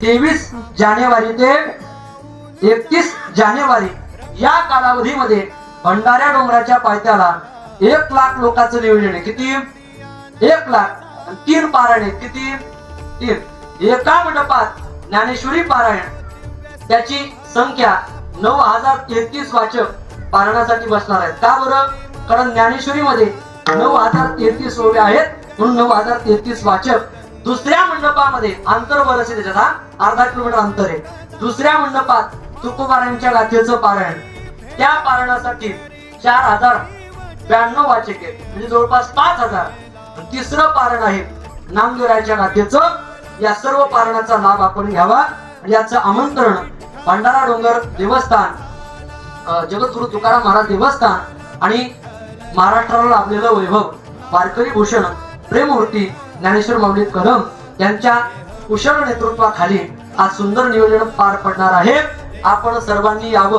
23 जानेवारी ते 31 जानेवारी या कालावधीमध्ये भंडाऱ्या डोंगराच्या पायथ्याला 1 लाख लोकांचं नियोजन आहे. किती? 1 लाख. 3 पारायण आहेत. किती? 3. एका मंडपात ज्ञानेश्वरी पारायण त्याची संख्या 9033 वाचक पारायणासाठी बसणार आहेत. का बरं? कारण ज्ञानेश्वरी मध्ये 9033 ओव्या आहेत म्हणून 9033 वाचक. दुसऱ्या मंडपामध्ये अंतर बरंच आहे, त्याच्यात अर्धा किलोमीटर अंतर आहे. दुसऱ्या मंडपात तुकोबारायांच्या गाथेचं पारायण, त्या पारायणासाठी 4092 वाचक आहेत, म्हणजे जवळपास 5000. तिसरं पारायण आहे नामदेवरायांच्या गाथेचं. या सर्व पारायणाचा लाभ आपण घ्यावा. याचं आमंत्रण भंडारा डोंगर देवस्थान, जगद्गुरु तुकाराम महाराज देवस्थान आणि महाराष्ट्राला लाभलेलं वैभव वारकरी भूषण प्रेममूर्ती ज्ञानेश्वर माऊली कदम यांच्या कुशल नेतृत्वाखाली आज सुंदर नियोजन पार पडणार आहे. आपण सर्वांनी यावं.